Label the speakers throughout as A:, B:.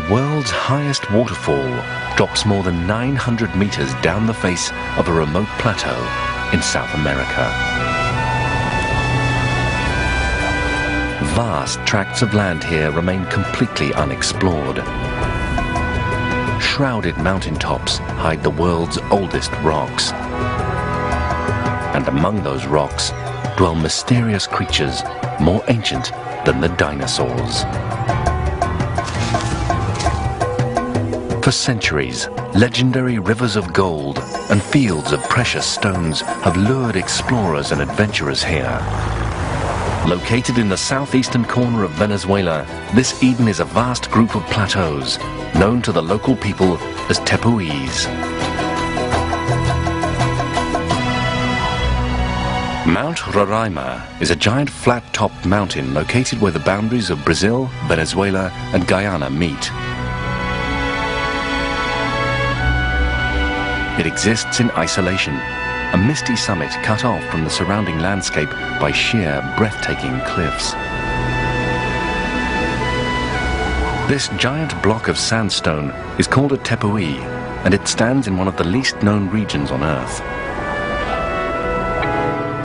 A: world's highest waterfall drops more than 900 meters down the face of a remote plateau in South America. Vast tracts of land here remain completely unexplored. Shrouded mountaintops hide the world's oldest rocks. And among those rocks dwell mysterious creatures more ancient than the dinosaurs. For centuries, legendary rivers of gold and fields of precious stones have lured explorers and adventurers here. Located in the southeastern corner of Venezuela, this Eden is a vast group of plateaus, known to the local people as tepuis. Mount Roraima is a giant flat-topped mountain located where the boundaries of Brazil, Venezuela and Guyana meet. It exists in isolation, a misty summit cut off from the surrounding landscape by sheer, breathtaking cliffs. This giant block of sandstone is called a tepui, and it stands in one of the least known regions on Earth.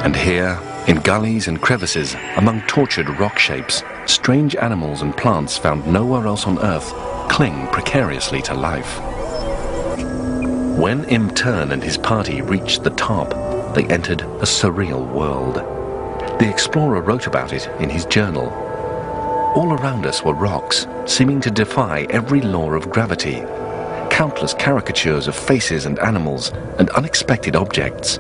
A: And here, in gullies and crevices, among tortured rock shapes, strange animals and plants found nowhere else on Earth cling precariously to life. When Imtern and his party reached the top, they entered a surreal world. The explorer wrote about it in his journal. All around us were rocks, seeming to defy every law of gravity. Countless caricatures of faces and animals, and unexpected objects.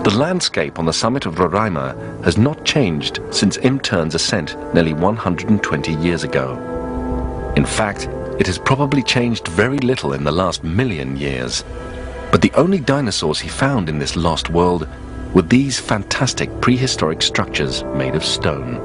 A: The landscape on the summit of Roraima has not changed since Imtern's ascent nearly 120 years ago. In fact, it has probably changed very little in the last million years. But the only dinosaurs he found in this lost world were these fantastic prehistoric structures made of stone.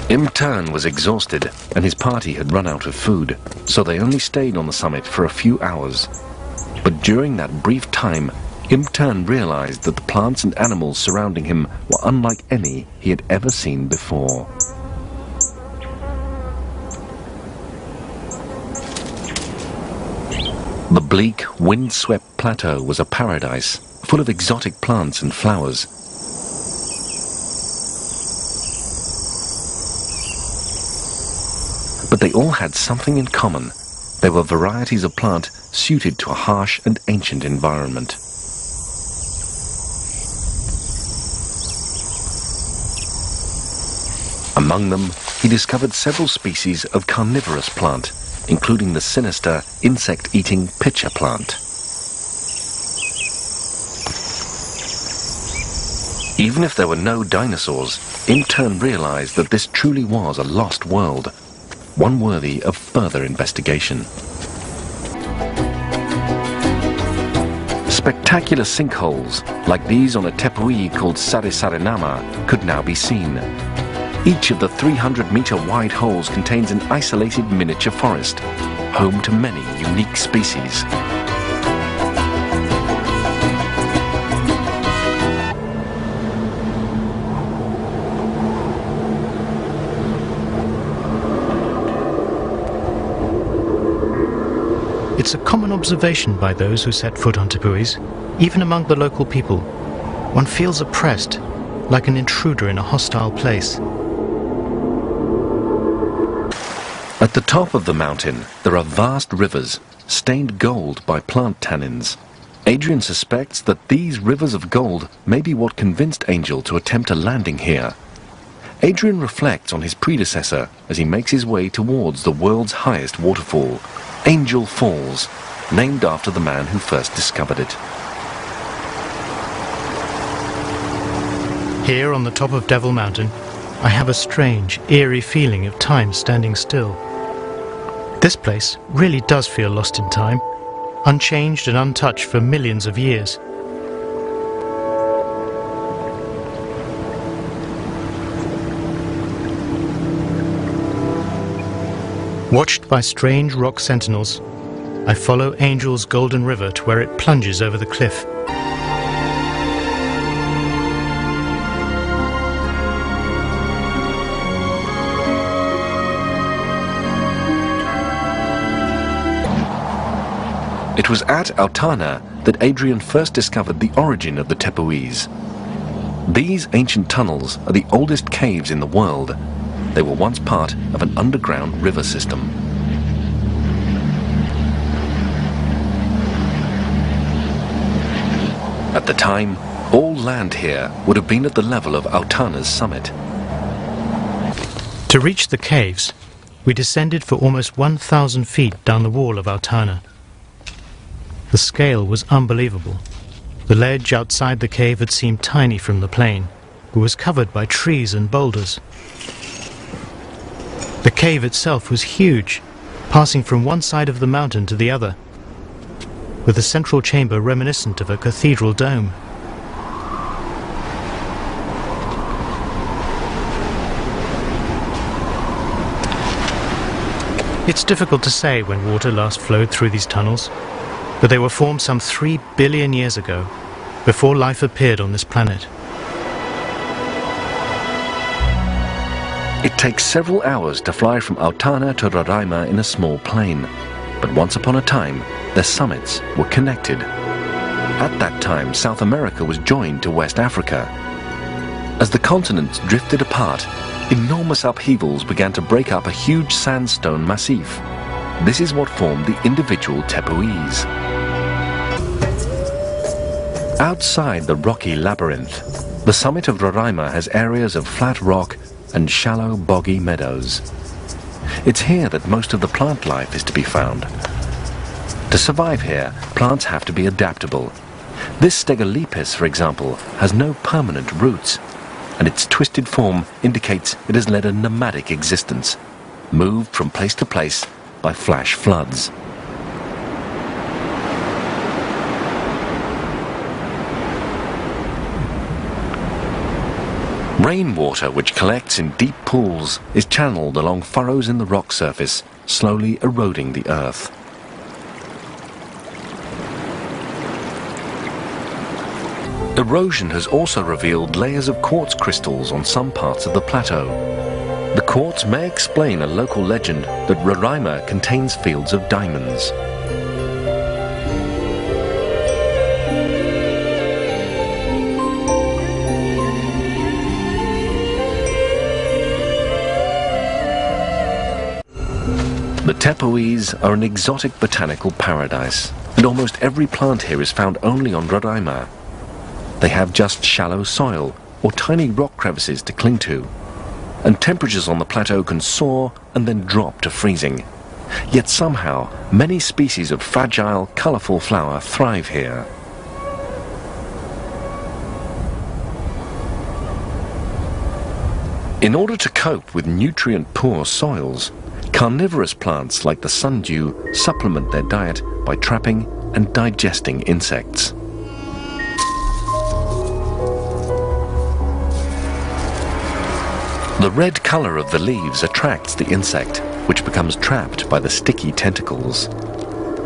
A: Imtern was exhausted and his party had run out of food, so they only stayed on the summit for a few hours. But during that brief time, Imtern realized that the plants and animals surrounding him were unlike any he had ever seen before. The bleak, wind-swept plateau was a paradise, full of exotic plants and flowers. But they all had something in common. They were varieties of plant suited to a harsh and ancient environment. Among them, he discovered several species of carnivorous plant, including the sinister insect-eating pitcher plant. Even if there were no dinosaurs, Imtern realized that this truly was a lost world, one worthy of further investigation. Spectacular sinkholes, like these on a tepui called Sarisarenama, could now be seen. Each of the 300-meter-wide holes contains an isolated miniature forest, home to many unique species.
B: It's a common observation by those who set foot on Tepuis, even among the local people. One feels oppressed, like an intruder in a hostile place.
A: At the top of the mountain, there are vast rivers, stained gold by plant tannins. Adrian suspects that these rivers of gold may be what convinced Angel to attempt a landing here. Adrian reflects on his predecessor as he makes his way towards the world's highest waterfall, Angel Falls, named after the man who first discovered it.
B: Here on the top of Devil Mountain, I have a strange, eerie feeling of time standing still. This place really does feel lost in time, unchanged and untouched for millions of years. Watched by strange rock sentinels, I follow Angel's Golden River to where it plunges over the cliff.
A: It was at Altana that Adrian first discovered the origin of the Tepuis. These ancient tunnels are the oldest caves in the world. They were once part of an underground river system. At the time, all land here would have been at the level of Altana's summit.
B: To reach the caves, we descended for almost 1,000 feet down the wall of Altana. The scale was unbelievable. The ledge outside the cave had seemed tiny from the plain, but was covered by trees and boulders. The cave itself was huge, passing from one side of the mountain to the other, with a central chamber reminiscent of a cathedral dome. It's difficult to say when water last flowed through these tunnels, but they were formed some 3 billion years ago, before life appeared on this planet.
A: It takes several hours to fly from Altana to Roraima in a small plane, but once upon a time, their summits were connected. At that time, South America was joined to West Africa. As the continents drifted apart, enormous upheavals began to break up a huge sandstone massif. This is what formed the individual tepuis. Outside the rocky labyrinth, the summit of Roraima has areas of flat rock and shallow, boggy meadows. It's here that most of the plant life is to be found. To survive here, plants have to be adaptable. This stegolepis, for example, has no permanent roots, and its twisted form indicates it has led a nomadic existence, moved from place to place by flash floods. Rainwater, which collects in deep pools, is channeled along furrows in the rock surface, slowly eroding the earth. Erosion has also revealed layers of quartz crystals on some parts of the plateau. The quartz may explain a local legend that Roraima contains fields of diamonds. The Tepuis are an exotic botanical paradise, and almost every plant here is found only on Roraima. They have just shallow soil or tiny rock crevices to cling to, and temperatures on the plateau can soar and then drop to freezing. Yet somehow, many species of fragile, colourful flower thrive here. In order to cope with nutrient-poor soils, carnivorous plants like the sundew supplement their diet by trapping and digesting insects. The red colour of the leaves attracts the insect, which becomes trapped by the sticky tentacles.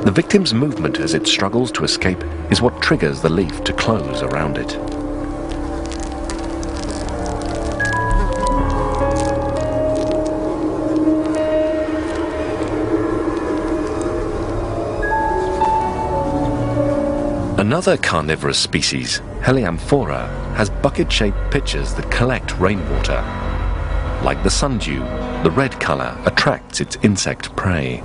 A: The victim's movement as it struggles to escape is what triggers the leaf to close around it. Another carnivorous species, Heliamphora, has bucket-shaped pitchers that collect rainwater. Like the sundew, the red colour attracts its insect prey.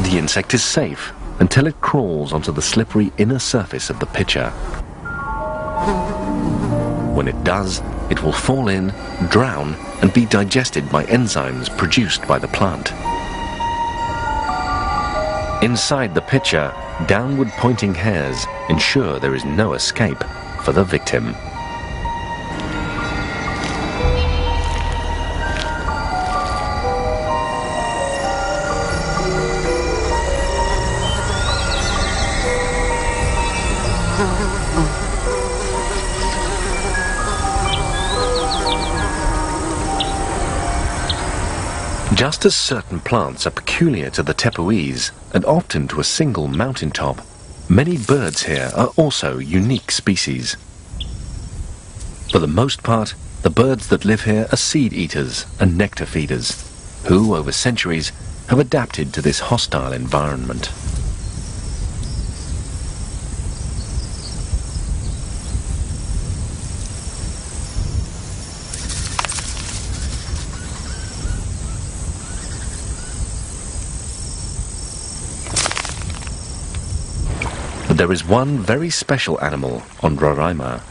A: The insect is safe until it crawls onto the slippery inner surface of the pitcher. When it does, it will fall in, drown, and be digested by enzymes produced by the plant. Inside the pitcher, downward-pointing hairs ensure there is no escape for the victim. Just as certain plants are peculiar to the Tepuis and often to a single mountaintop, many birds here are also unique species. For the most part, the birds that live here are seed eaters and nectar feeders, who over centuries have adapted to this hostile environment. But there is one very special animal on Roraima,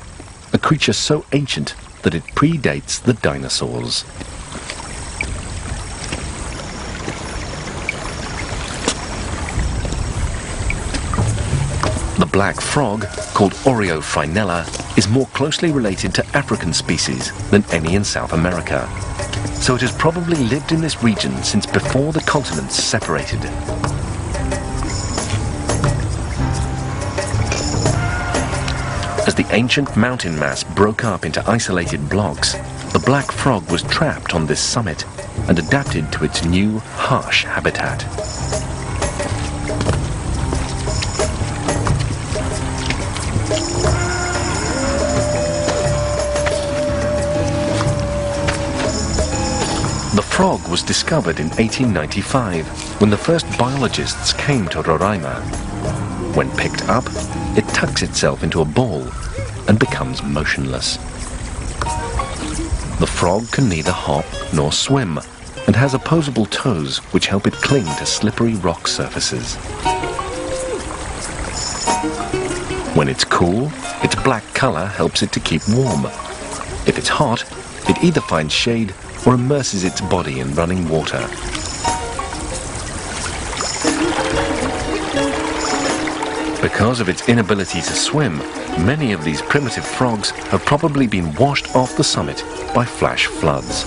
A: a creature so ancient that it predates the dinosaurs. The black frog, called Oreophrynella, is more closely related to African species than any in South America. So it has probably lived in this region since before the continents separated. As the ancient mountain mass broke up into isolated blocks, the black frog was trapped on this summit and adapted to its new, harsh habitat. The frog was discovered in 1895 when the first biologists came to Roraima. When picked up, it tucks itself into a ball and becomes motionless. The frog can neither hop nor swim and has opposable toes which help it cling to slippery rock surfaces. When it's cool, its black color helps it to keep warm. If it's hot, it either finds shade or immerses its body in running water. Because of its inability to swim, many of these primitive frogs have probably been washed off the summit by flash floods.